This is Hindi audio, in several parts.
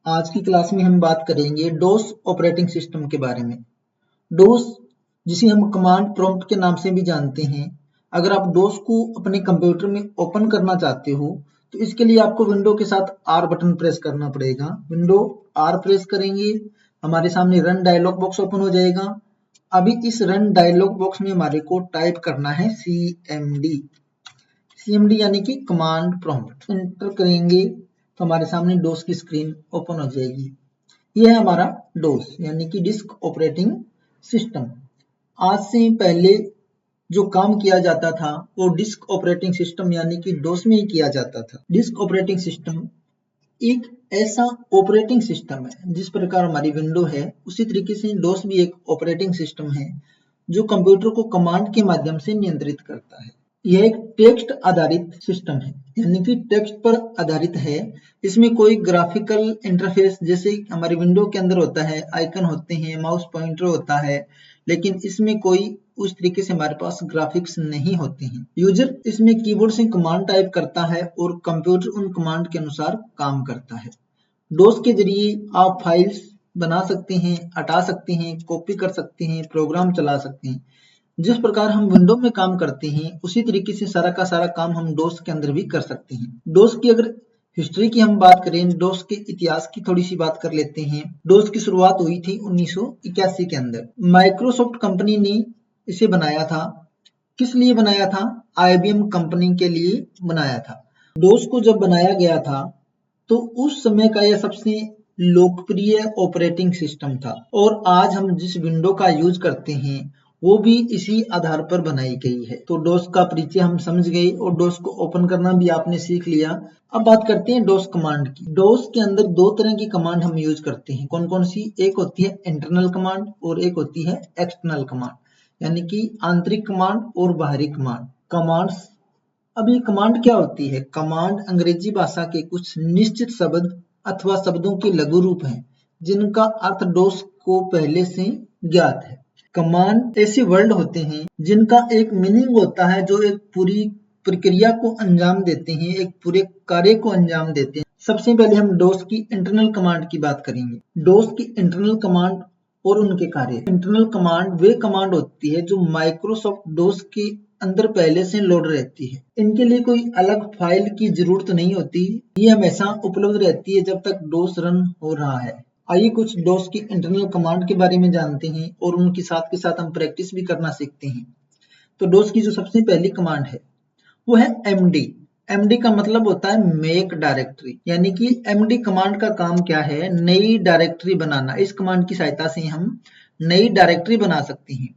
आज की क्लास में हम बात करेंगे डोस ऑपरेटिंग सिस्टम के बारे में। डोस, जिसे हम कमांड प्रॉम्प्ट के नाम से भी जानते हैं। अगर आप डोस को अपने कंप्यूटर में ओपन करना चाहते हो तो इसके लिए आपको विंडो के साथ R बटन प्रेस करना पड़ेगा। विंडो R प्रेस करेंगे, हमारे सामने रन डायलॉग बॉक्स ओपन हो जाएगा। अभी इस रन डायलॉग बॉक्स में हमारे को टाइप करना है CMD यानी कि कमांड प्रॉम्प्ट। एंटर करेंगे तो हमारे सामने डोस की स्क्रीन ओपन हो जाएगी। यह है हमारा डोस यानी कि डिस्क ऑपरेटिंग सिस्टम। आज से पहले जो काम किया जाता था वो डिस्क ऑपरेटिंग सिस्टम यानी कि डोस में ही किया जाता था। डिस्क ऑपरेटिंग सिस्टम एक ऐसा ऑपरेटिंग सिस्टम है, जिस प्रकार हमारी विंडो है उसी तरीके से डोस भी एक ऑपरेटिंग सिस्टम है जो कंप्यूटर को कमांड के माध्यम से नियंत्रित करता है। यह एक टेक्स्ट आधारित सिस्टम है यानी कि टेक्स्ट पर आधारित है। इसमें कोई ग्राफिकल इंटरफेस जैसे हमारी विंडो के अंदर होता है, आइकन होते हैं, माउस पॉइंटर होता है, लेकिन इसमें कोई उस तरीके से हमारे पास ग्राफिक्स नहीं होते हैं। यूजर इसमें कीबोर्ड से कमांड टाइप करता है और कंप्यूटर उन कमांड के अनुसार काम करता है। डोस के जरिए आप फाइल्स बना सकते हैं, हटा सकते हैं, कॉपी कर सकते हैं, प्रोग्राम चला सकते हैं। जिस प्रकार हम विंडो में काम करते हैं उसी तरीके से सारा का सारा काम हम डोस के अंदर भी कर सकते हैं। डोस की अगर हिस्ट्री की हम बात करें, डोस के इतिहास की थोड़ी सी बात कर लेते हैं। डोस की शुरुआत हुई थी 1981 के अंदर। माइक्रोसॉफ्ट कंपनी ने इसे बनाया था। किस लिए बनाया था? IBM कंपनी के लिए बनाया था। डोस को जब बनाया गया था तो उस समय का यह सबसे लोकप्रिय ऑपरेटिंग सिस्टम था और आज हम जिस विंडो का यूज करते हैं वो भी इसी आधार पर बनाई गई है। तो डोस का परिचय हम समझ गए और डोस को ओपन करना भी आपने सीख लिया। अब बात करते हैं डोस कमांड की। डोस के अंदर दो तरह की कमांड हम यूज करते हैं। कौन कौन सी? एक होती है इंटरनल कमांड और एक होती है एक्सटर्नल कमांड यानी कि आंतरिक कमांड और बाहरी कमांड। कमांड्स, अब ये कमांड क्या होती है? कमांड अंग्रेजी भाषा के कुछ निश्चित शब्द अथवा शब्दों के लघु रूप हैं जिनका अर्थ डोस को पहले से ज्ञात है। कमांड ऐसे वर्ड होते हैं जिनका एक मीनिंग होता है, जो एक पूरी प्रक्रिया को अंजाम देते हैं, एक पूरे कार्य को अंजाम देते हैं। सबसे पहले हम डोस की इंटरनल कमांड की बात करेंगे। डोस की इंटरनल कमांड और उनके कार्य। इंटरनल कमांड वे कमांड होती है जो माइक्रोसॉफ्ट डोस के अंदर पहले से लोड रहती है। इनके लिए कोई अलग फाइल की जरूरत नहीं होती, ये हमेशा उपलब्ध रहती है जब तक डोस रन हो रहा है। आइए कुछ डोस की इंटरनल कमांड के बारे में जानते हैं और उनके साथ के साथ हम प्रैक्टिस भी करना सीखते हैं। तो डोस की जो सबसे पहली कमांड है वो है MD। MD का मतलब होता है मेक डायरेक्टरी, यानी कि MD कमांड का काम क्या है? नई डायरेक्टरी बनाना। इस कमांड की सहायता से हम नई डायरेक्टरी बना सकते हैं।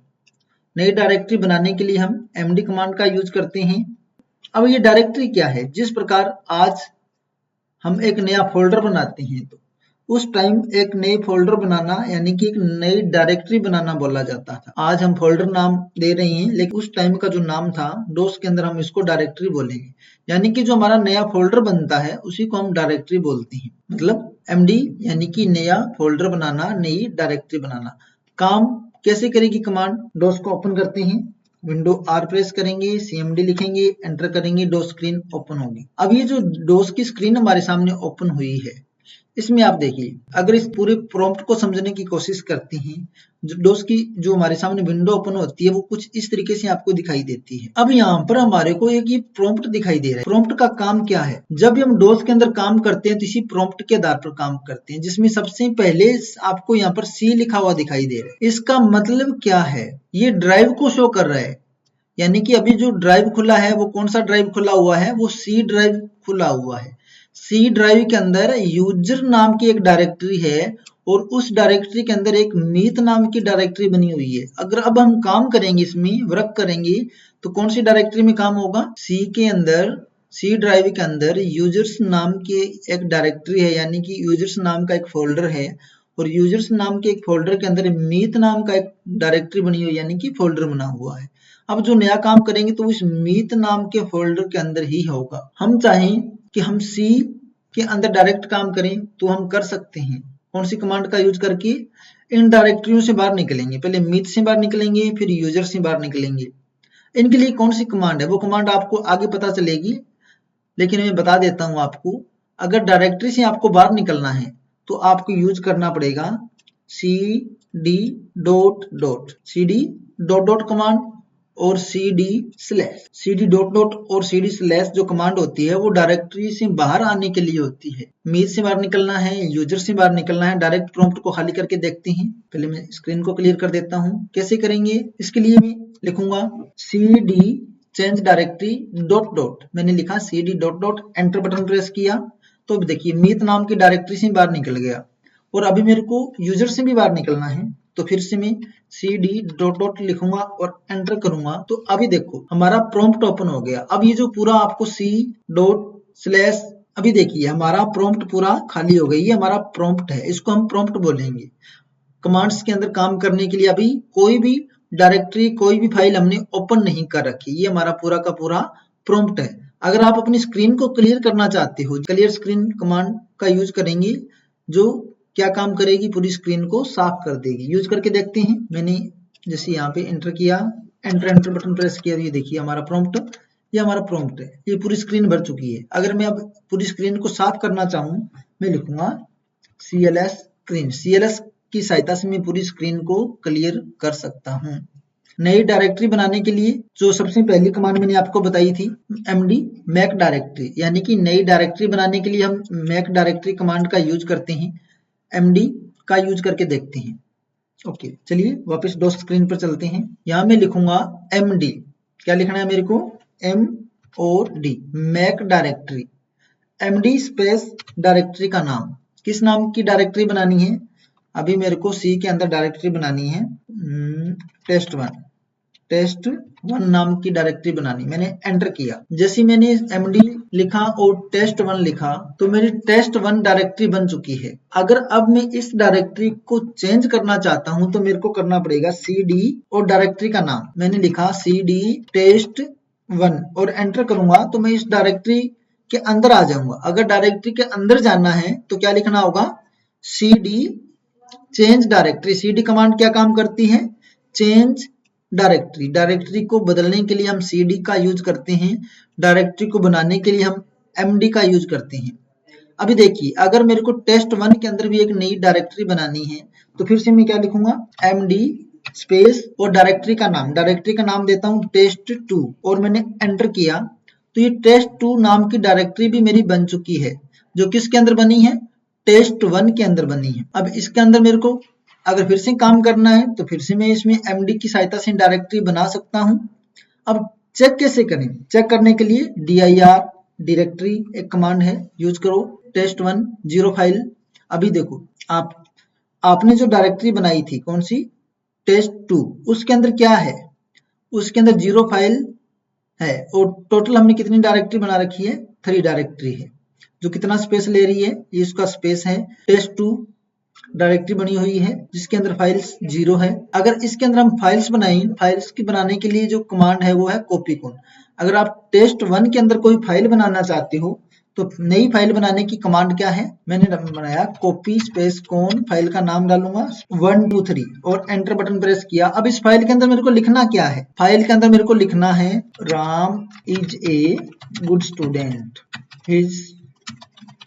नई डायरेक्टरी बनाने के लिए हम MD कमांड का यूज करते हैं। अब ये डायरेक्टरी क्या है? जिस प्रकार आज हम एक नया फोल्डर बनाते हैं तो उस टाइम एक नए फोल्डर बनाना यानी कि एक नई डायरेक्टरी बनाना बोला जाता था। आज हम फोल्डर नाम दे रहे हैं, लेकिन उस टाइम का जो नाम था डोस के अंदर हम इसको डायरेक्टरी बोलेंगे। यानी कि जो हमारा नया फोल्डर बनता है उसी को हम डायरेक्टरी बोलते हैं। मतलब MD यानी कि नया फोल्डर बनाना, नई डायरेक्टरी बनाना। काम कैसे करेगी कमांड? डोस को ओपन करते हैं, विंडो R प्रेस करेंगे, CMD लिखेंगे, एंटर करेंगे, डोस स्क्रीन ओपन होगी। अब ये जो डोस की स्क्रीन हमारे सामने ओपन हुई है, इसमें आप देखिए, अगर इस पूरे प्रॉम्प्ट को समझने की कोशिश करते हैं, जो डोस की जो हमारे सामने विंडो ओपन होती है वो कुछ इस तरीके से आपको दिखाई देती है। अब यहाँ पर हमारे को एक ये प्रॉम्प्ट दिखाई दे रहा है। प्रॉम्प्ट का काम क्या है? जब हम डोस के अंदर काम करते हैं तो इसी प्रॉम्प्ट के आधार पर काम करते हैं, जिसमें सबसे पहले आपको यहाँ पर C लिखा हुआ दिखाई दे रहा है। इसका मतलब क्या है? ये ड्राइव को शो कर रहा है, यानी कि अभी जो ड्राइव खुला है वो कौन सा ड्राइव खुला हुआ है? वो C ड्राइव खुला हुआ है। C ड्राइव के अंदर यूजर नाम की एक डायरेक्टरी है और उस डायरेक्टरी के अंदर एक मीत नाम की डायरेक्टरी बनी हुई है। अगर अब हम काम करेंगे, इसमें वर्क करेंगे, तो कौन सी डायरेक्टरी में काम होगा? C के अंदर, C ड्राइव के अंदर यूजर्स नाम की एक डायरेक्टरी है, यानी कि यूजर्स नाम का एक फोल्डर है और यूजर्स नाम के एक फोल्डर के अंदर मीत नाम का एक डायरेक्टरी बनी हुई है, यानी कि फोल्डर बना हुआ है। अब जो नया काम करेंगे तो उस मीत नाम के फोल्डर के अंदर ही होगा। हम चाहें कि हम C के अंदर डायरेक्ट काम करें तो हम कर सकते हैं। कौन सी कमांड का यूज करके? इन डायरेक्टरियों से बाहर निकलेंगे। पहले मीत से बाहर निकलेंगे, फिर यूजर से बाहर निकलेंगे। इनके लिए कौन सी कमांड है? वो कमांड आपको आगे पता चलेगी, लेकिन मैं बता देता हूं आपको। अगर डायरेक्टरी से आपको बाहर निकलना है तो आपको यूज करना पड़ेगा cd dot dot cd dot dot command और cd slash. cd dot dot और cd स्लैश जो कमांड होती है वो डायरेक्टरी से बाहर आने के लिए होती है। मीट से बाहर निकलना है, यूजर से बाहर निकलना है, डायरेक्ट प्रॉम्प्ट को खाली करके देखते हैं। पहले मैं स्क्रीन को क्लियर कर देता हूं। कैसे करेंगे, इसके लिए मैं लिखूंगा cd change directory dot dot. मैंने लिखा cd dot dot, enter button press किया तो देखिए मीत नाम की डायरेक्टरी से बाहर निकल गया। और अभी मेरे को यूजर से भी बाहर निकलना है तो फिर से मैं cd डॉट डॉट लिखूंगा और एंटर करूंगा तो अभी देखो हमारा प्रॉम्प्ट ओपन हो गया। अब ये जो पूरा आपको c डॉट स्लैश, अभी देखिए हमारा प्रॉम्प्ट पूरा खाली हो गया। ये हमारा प्रॉम्प्ट है, इसको हम प्रॉम्प्ट बोलेंगे। कमांड्स के अंदर काम करने के लिए अभी कोई भी डायरेक्टरी, कोई भी फाइल हमने ओपन नहीं कर रखी। ये हमारा पूरा का पूरा प्रॉम्प्ट है। अगर आप अपनी स्क्रीन को क्लियर करना चाहते हो, क्लियर स्क्रीन कमांड का यूज करेंगे जो क्या काम करेगी, पूरी स्क्रीन को साफ कर देगी। यूज करके देखते हैं। मैंने जैसे यहाँ पे एंटर किया, एंटर बटन प्रेस किया, ये देखिए हमारा प्रॉम्प्ट, ये हमारा प्रॉम्प्ट है। ये पूरी स्क्रीन भर चुकी है। अगर मैं अब पूरी स्क्रीन को साफ करना चाहूँ, मैं लिखूंगा cls स्क्रीन। cls की सहायता से मैं पूरी स्क्रीन को क्लियर कर सकता हूँ। नई डायरेक्टरी बनाने के लिए जो सबसे पहली कमांड मैंने आपको बताई थी md मैक डायरेक्टरी, यानी कि नई डायरेक्टरी बनाने के लिए हम मैक डायरेक्टरी कमांड का यूज करते हैं। md का यूज करके देखते हैं। ओके, चलिए वापस डॉस स्क्रीन पर चलते हैं। यहाँ मैं लिखूंगा md, क्या लिखना है मेरे को, m और d, make directory. md space directory का नाम, किस नाम की डायरेक्टरी बनानी है, अभी मेरे को सी के अंदर डायरेक्टरी बनानी है, टेस्ट वन नाम की डायरेक्टरी बनानी। मैंने एंटर किया, जैसे मैंने md लिखा और टेस्ट वन लिखा तो मेरी टेस्ट वन डायरेक्टरी बन चुकी है। अगर अब मैं इस डायरेक्टरी को चेंज करना चाहता हूं तो मेरे को करना पड़ेगा cd और डायरेक्टरी का नाम। मैंने लिखा cd टेस्ट वन और एंटर करूंगा तो मैं इस डायरेक्टरी के अंदर आ जाऊंगा। अगर डायरेक्टरी के अंदर जाना है तो क्या लिखना होगा, cd change directory. cd command क्या काम करती है, चेंज डायरेक्टरी। डायरेक्टरी को बदलने के लिए हम cd का यूज करते हैं, डायरेक्टरी को बनाने के लिए हम md का यूज करते हैं। अभी देखिए अगर मेरे को टेस्ट वन के अंदर भी एक नई डायरेक्टरी बनानी है तो फिर से मैं क्या लिखूंगा, md स्पेस और डायरेक्टरी का नाम देता हूं test2 और मैंने एंटर किया तो ये test2 नाम की डायरेक्टरी भी मेरी बन चुकी है, जो किसके अंदर बनी है, टेस्ट वन के अंदर बनी है। अब इसके अंदर मेरे को अगर फिर से काम करना है तो फिर से मैं इसमें md की सहायता से डायरेक्टरी बना सकता हूं। अब चेक कैसे करें, चेक करने के लिए dir डायरेक्टरी एक कमांड है, यूज करो test1 जीरो फाइल। अभी देखो आपने जो डायरेक्टरी बनाई थी कौन सी, test2, उसके अंदर क्या है, उसके अंदर जीरो फाइल है और टोटल हमने कितनी डायरेक्टरी बना रखी है, 3 डायरेक्टरी है। जो कितना स्पेस ले रही है, ये इसका स्पेस है। test2 डायरेक्टरी बनी हुई है जिसके अंदर फाइल्स 0 है। अगर इसके अंदर हम फाइल्स बनाएं, फाइल्स की बनाने के लिए जो कमांड है वो है कॉपी कॉन। अगर आप टेस्ट1 के अंदर कोई फाइल बनाना चाहते हो तो नई फाइल बनाने की कमांड क्या है, मैंने बनाया कॉपी स्पेस कॉन, फाइल का नाम डालूंगा 123 और एंटर बटन प्रेस किया। अब इस फाइल के अंदर मेरे को लिखना क्या है, फाइल के अंदर मेरे को लिखना है Ram is a good student, his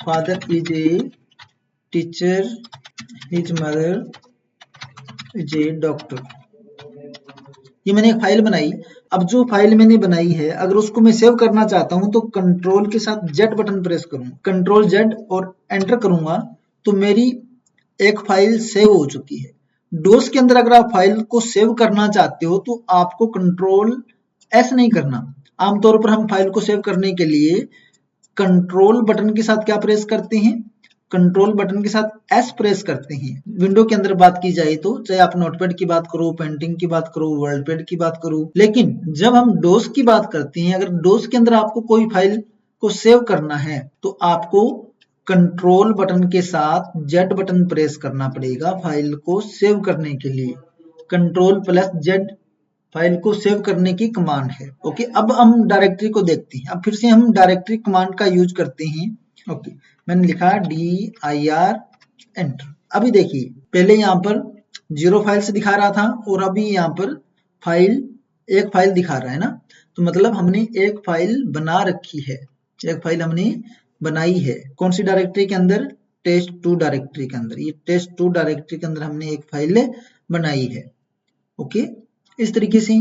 father is a teacher, his mother is a doctor. ये मैंने एक फाइल बनाई। अब जो फाइल मैंने बनाई है अगर उसको मैं सेव करना चाहता हूं तो कंट्रोल के साथ जेड बटन प्रेस करूंगा, कंट्रोल जेड और एंटर करूंगा तो मेरी एक फाइल सेव हो चुकी है। डोस के अंदर अगर आप फाइल को सेव करना चाहते हो तो आपको कंट्रोल एस नहीं करना। आमतौर पर हम फाइल को सेव करने के लिए कंट्रोल बटन के साथ क्या प्रेस करते हैं, कंट्रोल बटन के साथ एस प्रेस करते हैं। विंडो के अंदर बात की जाए तो चाहे आप नोटपैड की बात करो, पेंटिंग की बात करो, वर्डपैड की बात करो, लेकिन जब हम डोस की बात करते हैं, अगर डोस के अंदर आपको कोई फाइल को सेव करना है तो आपको कंट्रोल बटन के साथ जेड बटन प्रेस करना पड़ेगा फाइल को सेव करने के लिए। कंट्रोल प्लस जेड फाइल को सेव करने की कमांड है। ओके, अब हम डायरेक्टरी को देखते हैं। अब फिर से हम डायरेक्टरी कमांड का यूज करते हैं। ओके, मैंने लिखा dir एंटर। अभी देखिए पहले यहाँ पर 0 फाइल से दिखा रहा था और अभी यहाँ पर एक फाइल दिखा रहा है ना, तो मतलब हमने एक फाइल बना रखी है, एक फाइल हमने बनाई है। कौन सी डायरेक्टरी के अंदर, test2 डायरेक्टरी के अंदर, ये test2 डायरेक्टरी के अंदर हमने एक फाइल बनाई है। ओके, इस तरीके से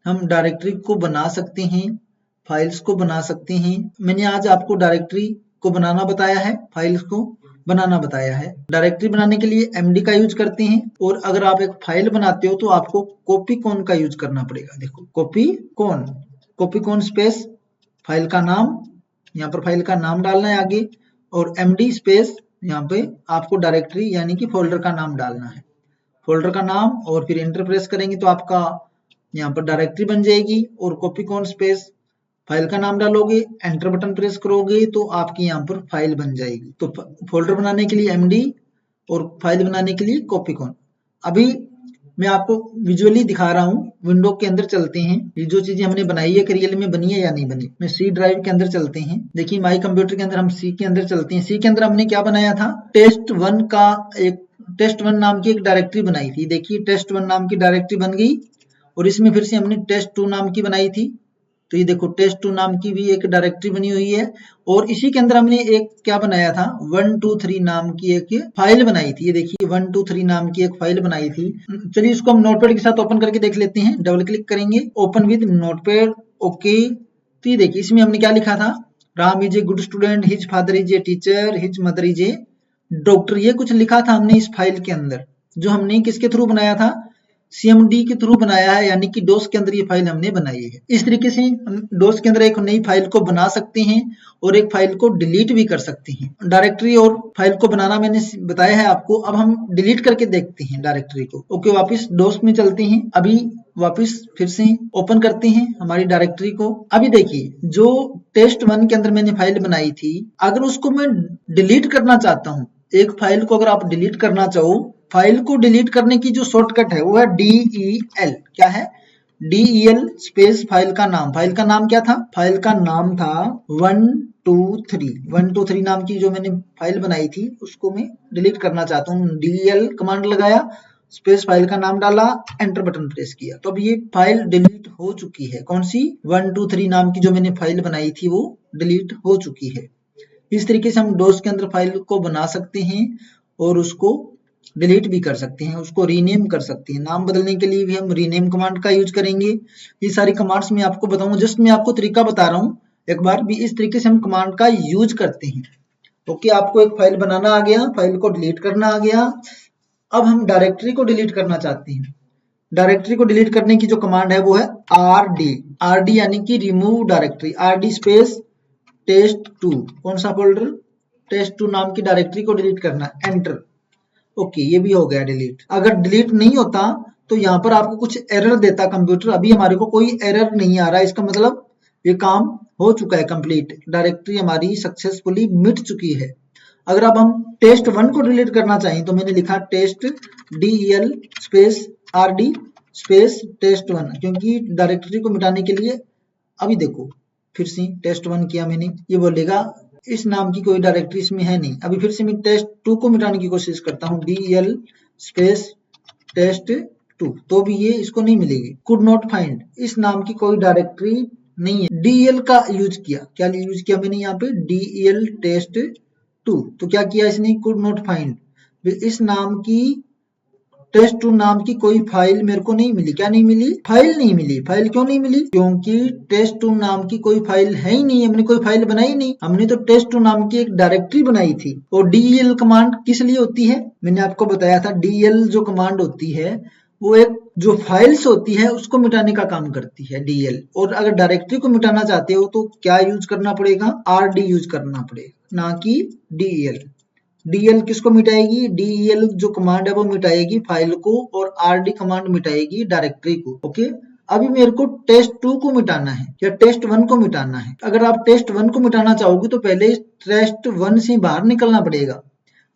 हम डायरेक्टरी को बना सकते हैं, फाइल्स को बना सकते हैं। मैंने आज आपको डायरेक्टरी को बनाना बताया है, फाइल्स को बनाना बताया है। डायरेक्टरी बनाने के लिए एमडी का यूज करते हैं, और अगर आप एक फाइल बनाते हो तो आपको कॉपी कॉन का यूज करना पड़ेगा। देखो, कॉपी कॉन स्पेस फाइल का नाम, यहाँ पर फाइल का नाम डालना है आगे, और एमडी स्पेस यहाँ पे आपको डायरेक्टरी यानी कि फोल्डर का नाम डालना है, फोल्डर का नाम, और फिर एंटर प्रेस करेंगे तो आपका यहाँ पर डायरेक्टरी बन जाएगी। और कॉपी कॉन स्पेस फाइल का नाम डालोगे, एंटर बटन प्रेस करोगे तो आपकी यहाँ पर फाइल बन जाएगी। तो फोल्डर बनाने के लिए एमडी और फाइल बनाने के लिए कॉपी कॉन। अभी मैं आपको विजुअली दिखा रहा हूँ, विंडो के अंदर चलते हैं, ये जो चीजें हमने बनाई है रियल में बनी है या नहीं बनी। मैं सी ड्राइव के अंदर चलते हैं, देखिए माई कंप्यूटर के अंदर हम सी के अंदर चलते हैं। सी के अंदर हमने क्या बनाया था, टेस्ट1 नाम की एक डायरेक्टरी बनाई थी। देखिए टेस्ट1 नाम की डायरेक्टरी बन गई, और इसमें फिर से हमने टेस्ट2 नाम की बनाई थी। तो ये देखो टेस्ट2 नाम की भी एक डायरेक्टरी बनी हुई है, और इसी के अंदर हमने एक क्या बनाया था, 123 नाम की एक फाइल बनाई थी। ये देखिए 123 नाम की एक फाइल बनाई थी। चलिए इसको हम नोटपैड के साथ ओपन करके देख लेते हैं। डबल क्लिक करेंगे, ओपन विद नोटपैड। ओके, तो ये देखिए इसमें हमने क्या लिखा था, Ram is a good student, his father is a teacher, his mother is a doctor. ये कुछ लिखा था हमने इस फाइल के अंदर, जो हमने किसके थ्रू बनाया था, CMD के थ्रू बनाया है, यानी कि डोस के अंदर ये फाइल हमने बनाई है। इस तरीके से हम डोस के अंदर एक नई फाइल को बना सकते हैं, और एक फाइल को डिलीट भी कर सकते हैं। डायरेक्टरी और फाइल को बनाना मैंने बताया है आपको। अब हम डिलीट करके देखते हैं डायरेक्टरी को। ओके, वापस डोस में चलते हैं। अभी वापस फिर से ओपन करते हैं हमारी डायरेक्टरी को। अभी देखिए जो टेस्ट1 के अंदर मैंने फाइल बनाई थी, अगर उसको मैं डिलीट करना चाहता हूँ, एक फाइल को अगर आप डिलीट करना चाहो, फाइल को डिलीट करने की जो शॉर्टकट है वो है DEL। क्या है, DEL स्पेस फाइल का नाम। फाइल का नाम क्या था, फाइल का नाम था 123 नाम की जो मैंने फाइल बनाई थी, उसको मैं डिलीट करना चाहता हूँ। DEL कमांड लगाया, स्पेस फाइल का नाम डाला, एंटर बटन प्रेस किया, तो अब ये फाइल डिलीट हो चुकी है। कौन सी, 123 नाम की जो मैंने फाइल बनाई थी वो डिलीट हो चुकी है। इस तरीके से हम डोस के अंदर फाइल को बना सकते हैं, और उसको डिलीट भी कर सकते हैं, उसको रीनेम कर सकते हैं। नाम बदलने के लिए भी हम रीनेम कमांड का यूज करेंगे। ये सारी कमांड्स मैं आपको बताऊंगा, जस्ट मैं आपको तरीका बता रहा हूँ। एक बार भी इस तरीके से हम कमांड का यूज करते हैं। ओके, आपको एक फाइल बनाना आ गया, फाइल को डिलीट करना आ गया। अब हम डायरेक्टरी को डिलीट करना चाहते हैं। डायरेक्टरी को डिलीट करने की जो कमांड है वो है RD यानी कि remove directory. RD space test two, कौन सा फोल्डर, टेस्ट2 नाम की डायरेक्टरी को डिलीट करना, एंटर। ओके, ये भी हो गया डिलीट। अगर डिलीट नहीं होता तो यहाँ पर आपको कुछ एरर देता कंप्यूटर। अभी हमारे को कोई एरर नहीं आ रहा है, इसका मतलब ये काम हो चुका है कंप्लीट, डायरेक्टरी हमारी सक्सेसफुली मिट चुकी है। अगर अब हम टेस्ट1 को डिलीट करना चाहें तो मैंने लिखा test DEL space RD space test one, क्योंकि डायरेक्टरी को मिटाने के लिए, अभी देखो फिर से टेस्ट1 किया मैंने, ये बोलेगा इस नाम की कोई डायरेक्टरी इसमें है नहीं। अभी फिर से मैं टेस्ट2 को मिटाने की कोशिश करता हूँ, DEL स्पेस टेस्ट2, तो भी ये इसको नहीं मिलेगी। कुड नॉट फाइंड, इस नाम की कोई डायरेक्टरी नहीं है। DEL का यूज किया, क्या यूज किया मैंने यहाँ पे, DEL टेस्ट2, तो क्या किया इसने, कुड नॉट फाइंड, इस नाम की टेस्ट2 नाम की कोई फाइल मेरे को नहीं मिली। क्या नहीं मिली, फाइल नहीं मिली। फाइल क्यों नहीं मिली, क्योंकि टेस्ट2 नाम की कोई फाइल है ही नहीं, हमने कोई फाइल बनाई नहीं, हमने तो टेस्ट2 नाम की एक डायरेक्टरी बनाई थी। और DEL कमांड किस लिए होती है, मैंने आपको बताया था, DEL जो कमांड होती है वो एक जो फाइल्स होती है उसको मिटाने का काम करती है DEL। और अगर डायरेक्टरी को मिटाना चाहते हो तो क्या यूज करना पड़ेगा, RD यूज करना पड़ेगा, ना कि DEL। DEL किसको मिटाएगी, DEL जो कमांड है वो मिटाएगी फाइल को, और RD कमांड मिटाएगी डायरेक्टरी को। ओके, अभी मेरे को टेस्ट2 को मिटाना है या टेस्ट1 को मिटाना है। अगर आप टेस्ट1 को मिटाना चाहोगे तो पहले टेस्ट1 से बाहर निकलना पड़ेगा।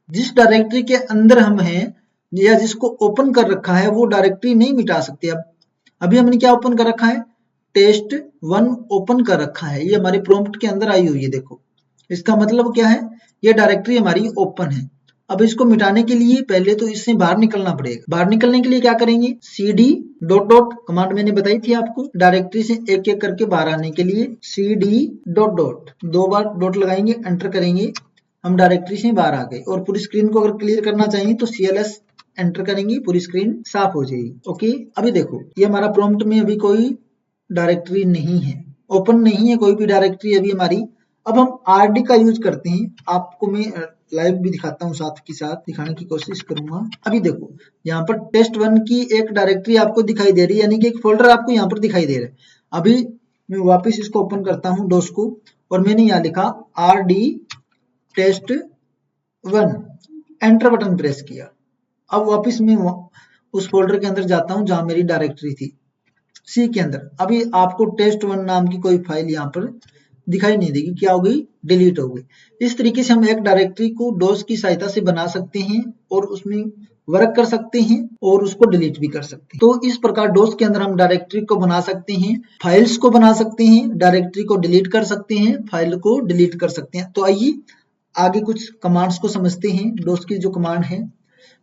जिस डायरेक्टरी के अंदर हम हैं या जिसको ओपन कर रखा है वो डायरेक्टरी नहीं मिटा सकते। अब अभी हमने क्या ओपन कर रखा है, टेस्ट1 ओपन कर रखा है, ये हमारे प्रॉम्प्ट के अंदर आई हुई है। देखो इसका मतलब क्या है, ये डायरेक्टरी हमारी ओपन है। अब इसको मिटाने के लिए पहले तो इससे बाहर निकलना पड़ेगा। बाहर निकलने के लिए क्या करेंगे, CD डॉट डॉट कमांड मैंने बताई थी आपको, डायरेक्टरी से एक एक करके बाहर आने के लिए CD डॉट डॉट, 2 बार डॉट लगाएंगे, एंटर करेंगे। हम डायरेक्टरी से बाहर आ गए और पूरी स्क्रीन को अगर क्लियर करना चाहिए तो CLS एंटर करेंगे, पूरी स्क्रीन साफ हो जाएगी। ओके, अभी देखो ये हमारा प्रॉम्प्ट में अभी कोई डायरेक्टरी नहीं है, ओपन नहीं है कोई भी डायरेक्टरी अभी हमारी। अब हम RD का यूज करते हैं, आपको मैं लाइव भी दिखाता हूँ, साथ के साथ दिखाने की कोशिश करूंगा। अभी देखो यहाँ पर test1 की एक डायरेक्टरी आपको दिखाई दे रही है, यानी कि एक फोल्डर आपको यहाँ पर दिखाई दे रहा है। अभी मैं वापस इसको ओपन करता हूँ डोस को, और मैंने यहाँ लिखा RD test1, enter button press किया। अब वापस मैं उस फोल्डर के अंदर जाता हूँ जहां मेरी डायरेक्टरी थी, C के अंदर। अभी आपको test1 नाम की कोई फाइल यहाँ पर दिखाई नहीं देगी, क्या हो गई, डिलीट हो गई। इस तरीके से हम एक डायरेक्टरी को डोस की सहायता से बना सकते हैं और उसमें वर्क कर सकते हैं और उसको डिलीट भी कर सकते हैं। तो इस प्रकार डोस के अंदर हम डायरेक्टरी को बना सकते हैं, फाइल्स को बना सकते हैं, डायरेक्टरी को डिलीट कर सकते हैं, फाइल को डिलीट कर सकते हैं। तो आइए आगे कुछ कमांड्स को समझते हैं। डोस की जो कमांड है,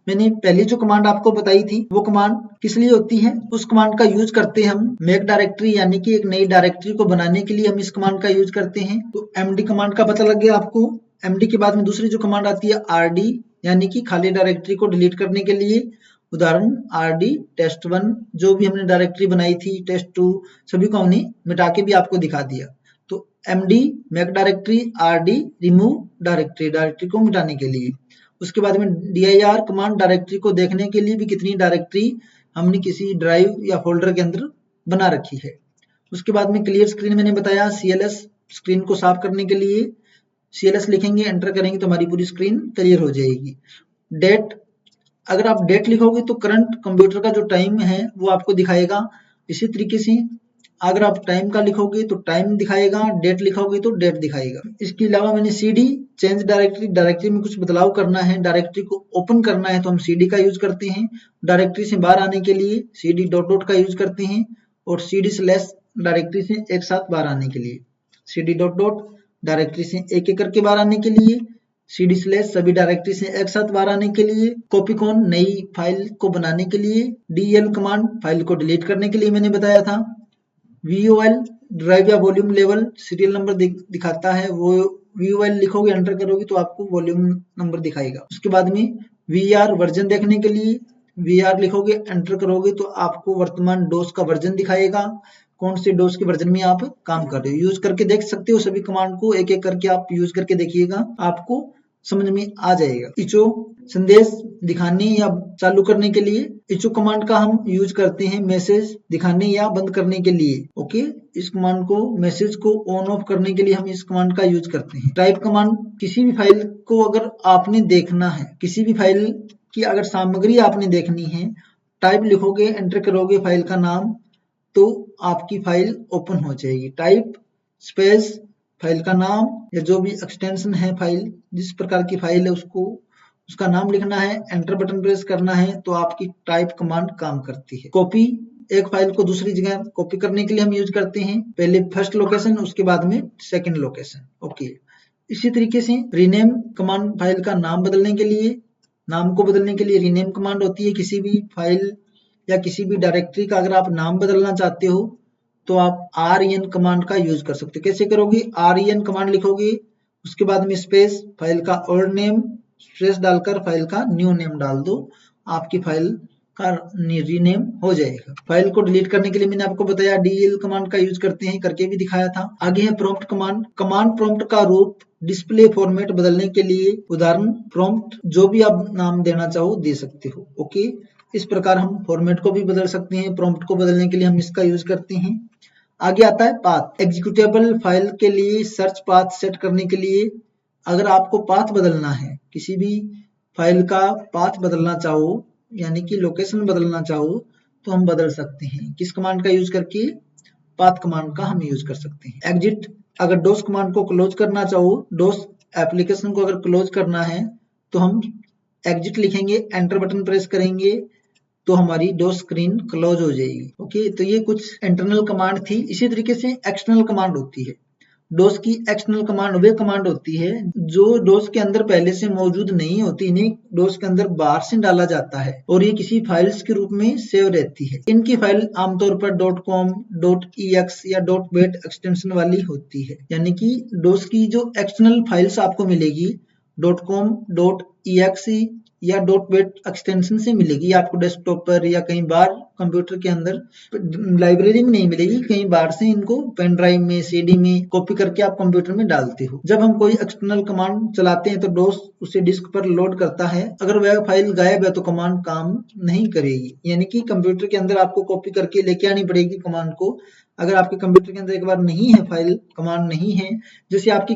मैंने पहली जो कमांड आपको बताई थी वो कमांड किस लिए होती है, उस कमांड का यूज करते हैं हम मेक डायरेक्टरी, यानी कि एक नई डायरेक्टरी को बनाने के लिए हम इस कमांड का यूज करते हैं। तो MD कमांड का पता लग गया आपको। MD के बाद में दूसरी जो कमांड आती है RD, यानी कि खाली डायरेक्टरी को डिलीट करने के लिए। उदाहरण RD test1, जो भी हमने डायरेक्टरी बनाई थी test2, सभी को हमने मिटा के भी आपको दिखा दिया। तो MD make directory, RD remove directory, directory को मिटाने के लिए। उसके बाद में dir कमांड डायरेक्टरी को देखने के लिए भी कितनी डायरेक्टरी हमने किसी ड्राइव या फोल्डर के अंदर बना रखी है। उसके बाद में क्लियर स्क्रीन मैंने बताया, CLS स्क्रीन को साफ करने के लिए CLS लिखेंगे, एंटर करेंगे तो हमारी पूरी स्क्रीन क्लियर हो जाएगी। डेट, अगर आप डेट लिखोगे तो करंट कंप्यूटर का जो टाइम है वो आपको दिखाएगा। इसी तरीके से अगर आप टाइम का लिखोगे तो टाइम दिखाएगा, डेट लिखोगे तो डेट दिखाएगा। इसके अलावा मैंने CD चेंज डायरेक्टरी, डायरेक्टरी में कुछ बदलाव करना है, डायरेक्टरी को ओपन करना है तो हम CD का यूज करते हैं। डायरेक्टरी से बाहर आने के लिए CD डॉट का यूज करते हैं, और CD स्लैश डायरेक्टरी से एक साथ बाहर आने के लिए, CD डॉट डायरेक्टरी से एक एक करके बाहर आने के लिए, CD स्लैश सभी डायरेक्टरी से एक साथ बाहर आने के लिए, कॉपी कॉन नई फाइल को बनाने के लिए, DL कमांड फाइल को डिलीट करने के लिए मैंने बताया था। VOL ड्राइव या वॉल्यूम लेवल सीरियल नंबर दिखाता है, वो VOL लिखोगे एंटर करोगे तो आपको वॉल्यूम नंबर दिखाएगा। उसके बाद में VAR वर्जन देखने के लिए VAR लिखोगे एंटर करोगे तो आपको वर्तमान डोस का वर्जन दिखाएगा, कौन से डोस के वर्जन में आप काम कर रहे हो। यूज करके देख सकते हो सभी कमांड को, एक एक करके आप यूज करके देखिएगा, आपको समझ में आ जाएगा। इचो संदेश दिखाने या चालू करने के लिए इचो कमांड का हम यूज करते हैं मैसेज दिखाने या बंद करने के लिए। ओके, इस कमांड को मैसेज को ऑन ऑफ करने के लिए हम इस कमांड का यूज करते हैं। टाइप कमांड, किसी भी फाइल को अगर आपने देखना है, किसी भी फाइल की अगर सामग्री आपने देखनी है, टाइप लिखोगे एंटर करोगे फाइल का नाम तो आपकी फाइल ओपन हो जाएगी। टाइप स्पेस फाइल का नाम या जो भी एक्सटेंशन है फाइल, जिस प्रकार की फाइल है उसको उसका नाम लिखना है, एंटर बटन प्रेस करना है तो आपकी टाइप कमांड काम करती है। कॉपी, एक फाइल को दूसरी जगह कॉपी करने के लिए हम यूज करते हैं, पहले फर्स्ट लोकेशन उसके बाद में सेकंड लोकेशन। ओके, इसी तरीके से रीनेम कमांड फाइल का नाम बदलने के लिए, नाम को बदलने के लिए रीनेम कमांड होती है। किसी भी फाइल या किसी भी डायरेक्टरी का अगर आप नाम बदलना चाहते हो तो आप REN कमांड का यूज कर सकते हो। कैसे करोगे, REN कमांड लिखोगे, उसके बाद में स्पेस फाइल का ओल्ड नेम, स्पेस डालकर फाइल का न्यू नेम डाल दो, आपकी फाइल का रीनेम हो जाएगा। फाइल को डिलीट करने के लिए मैंने आपको बताया DL कमांड का यूज करते हैं, करके भी दिखाया था। आगे है प्रॉम्प्ट कमांड। कमांड प्रॉम्प्ट का रूप डिस्प्ले फॉर्मेट बदलने के लिए, उदाहरण प्रॉम्प्ट जो भी आप नाम देना चाहो दे सकते हो। ओके, इस प्रकार हम फॉर्मेट को भी बदल सकते हैं, प्रॉम्प्ट को बदलने के लिए हम इसका यूज करते हैं। आगे आता है पाथ। एग्जीक्यूटेबल फाइल के लिए सर्च पाथ सेट करने के लिए, अगर आपको पाथ बदलना है, किसी भी फाइल का पाथ बदलना चाहो यानी कि लोकेशन बदलना चाहो तो हम बदल सकते हैं। किस कमांड का यूज करके, पाथ कमांड का हम यूज कर सकते हैं। एग्जिट, अगर डोस कमांड को क्लोज करना चाहो, डोस एप्लीकेशन को अगर क्लोज करना है तो हम एग्जिट लिखेंगे, एंटर बटन प्रेस करेंगे तो हमारी डोस स्क्रीन क्लोज हो जाएगी। ओके, तो ये कुछ इंटरनल कमांड थी। इसी तरीके से एक्सटर्नल कमांड होती है। डोस की एक्सटर्नल कमांड वे कमांड होती है जो डोस के अंदर पहले से मौजूद नहीं होती, इन्हें डोस के अंदर बाहर से डाला जाता है और ये किसी फाइल्स के रूप में सेव रहती है। इनकी फाइल आमतौर पर .com, .ex या .bat एक्सटेंशन वाली होती है। यानी कि डोस की जो एक्सटर्नल फाइल्स आपको मिलेगी .com.exe या .bat एक्सटेंशन से मिलेगी आपको डेस्कटॉप पर या कहीं बाहर कंप्यूटर के अंदर, लाइब्रेरी में नहीं मिलेगी, कहीं बाहर से इनको पेन ड्राइव में, सीडी में कॉपी करके आप कंप्यूटर में डालते हो। जब हम कोई एक्सटर्नल कमांड चलाते हैं तो डोस उसे डिस्क पर लोड करता है। अगर वह फाइल गायब है तो कमांड काम नहीं करेगी, यानी कि कंप्यूटर के अंदर आपको कॉपी करके लेके आनी पड़ेगी कमांड को। अगर आपके कंप्यूटर के अंदर एक बार नहीं है फाइल, कमांड नहीं है, जैसे आपकी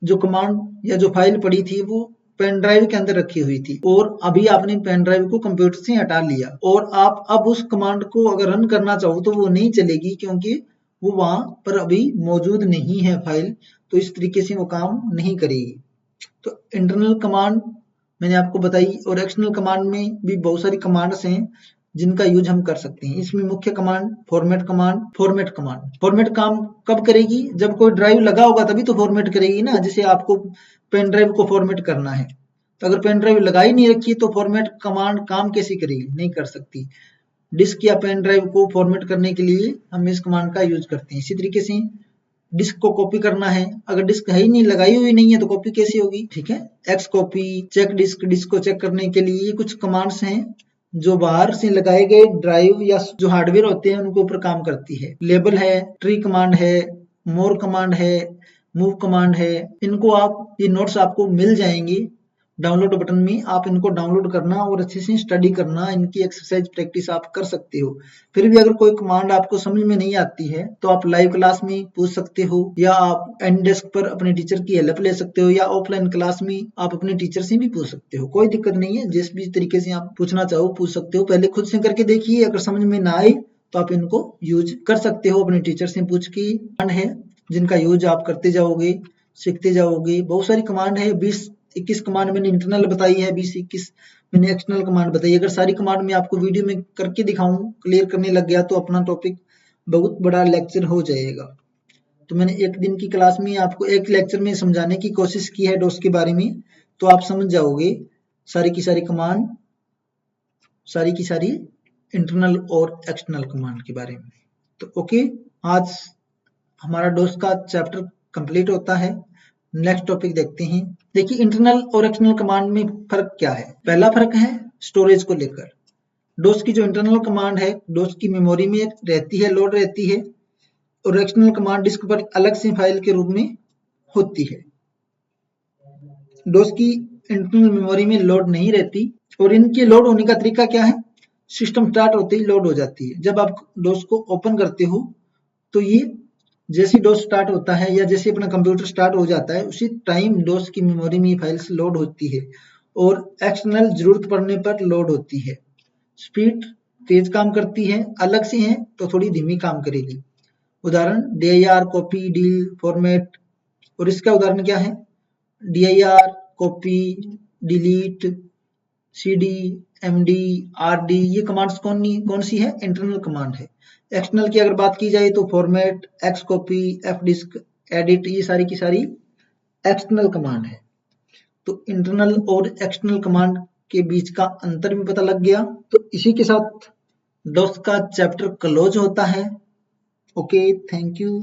जो कमांड या जो फाइल पड़ी थी वो पेन ड्राइव के अंदर रखी हुई थी और अभी आपने पेन ड्राइव को कंप्यूटर से हटा लिया और आप अब उस कमांड को अगर रन करना चाहो तो वो नहीं चलेगी, क्योंकि वो वहां पर अभी मौजूद नहीं है फाइल, तो इस तरीके से वो काम नहीं करेगी। तो इंटरनल कमांड मैंने आपको बताई, और एक्सटर्नल कमांड में भी बहुत सारी कमांड्स हैं जिनका यूज हम कर सकते हैं। इसमें मुख्य कमांड फॉर्मेट काम कब करेगी? जब कोई ड्राइव लगा होगा तभी तो फॉर्मेट करेगी ना। जैसे आपको पेन ड्राइव को फॉर्मेट करना है, तो अगर पेन ड्राइव लगाई नहीं रखी तो फॉर्मेट कमांड काम कैसे करेगी? नहीं कर सकती। डिस्क या पेन ड्राइव को फॉर्मेट करने के लिए हम इस कमांड का यूज करते हैं। इसी तरीके से डिस्क को कॉपी करना है, अगर डिस्क है ही नहीं, लगाई हुई नहीं है, तो कॉपी कैसे होगी? ठीक है, X copy, check disk, disk को चेक करने के लिए कुछ कमांड्स हैं जो बाहर से लगाए गए ड्राइव या जो हार्डवेयर होते हैं उनके ऊपर काम करती है। लेबल है, ट्री कमांड है, मोर कमांड है, मूव कमांड है। इनको आप, ये नोट्स आपको मिल जाएंगे डाउनलोड बटन में, आप इनको डाउनलोड करना और अच्छे से स्टडी करना, इनकी एक्सरसाइज प्रैक्टिस आप कर सकते हो। फिर भी अगर कोई कमांड आपको समझ में नहीं आती है तो आप लाइव क्लास में पूछ सकते हो, या आप एंड डेस्क पर अपने टीचर की हेल्प ले सकते हो, या ऑफलाइन क्लास में आप अपने टीचर से भी पूछ सकते हो। कोई दिक्कत नहीं है, जिस भी तरीके से आप पूछना चाहो पूछ सकते हो। पहले खुद से करके देखिए, अगर समझ में ना आए तो आप इनको यूज कर सकते हो, अपने टीचर से पूछ के। कमांड है जिनका यूज आप करते जाओगे, सीखते जाओगे। बहुत सारी कमांड है, 20-21 कमांड मैंने इंटरनल बताई है, 20-21 मैंने एक्सटर्नल कमांड बताई। अगर सारी कमांड मैं आपको वीडियो में करके दिखाऊं, क्लियर करने लग गया, तो अपना टॉपिक बहुत बड़ा लेक्चर हो जाएगा। तो मैंने एक दिन की क्लास में आपको एक लेक्चर में समझाने की कोशिश की है डोस के बारे में, तो आप समझ जाओगे सारी की सारी कमांड, सारी की सारी इंटरनल और एक्सटर्नल कमांड के बारे में। तो ओके, आज हमारा डोस का चैप्टर कंप्लीट होता है। नेक्स्ट टॉपिक देखते हैं। देखिए, इंटरनल और एक्सटर्नल कमांड में फर्क क्या है? पहला फर्क है स्टोरेज को लेकर। डोस की जो इंटरनल कमांड है, डोस की मेमोरी में रहती है, लोड रहती है, और एक्सटर्नल कमांड डिस्क पर अलग से फाइल के रूप में होती है। डोस की इंटरनल मेमोरी में लोड नहीं रहती, और इनके लोड होने का तरीका क्या है? सिस्टम स्टार्ट होते ही लोड हो जाती है। जब आप डोस को ओपन करते हो तो ये जैसे डोस स्टार्ट होता है या जैसे अपना कंप्यूटर स्टार्ट हो जाता है, उसी टाइम डोस की मेमोरी में फाइल्स लोड होती है, और एक्सटर्नल जरूरत पड़ने पर लोड होती है। स्पीड तेज काम करती है, अलग से है तो थोड़ी धीमी काम करेगी। उदाहरण dir, कॉपी, डील, फॉर्मेट। और इसका उदाहरण क्या है? dir, copy, delete, cd, md, rd, ये कमांड्स कौन सी है? इंटरनल कमांड है। एक्सटर्नल की अगर बात की जाए तो format, X copy, F disk, edit, ये सारी की सारी एक्सटर्नल कमांड है। तो इंटरनल और एक्सटर्नल कमांड के बीच का अंतर भी पता लग गया। तो इसी के साथ डोस का चैप्टर क्लोज होता है। Okay, thank you.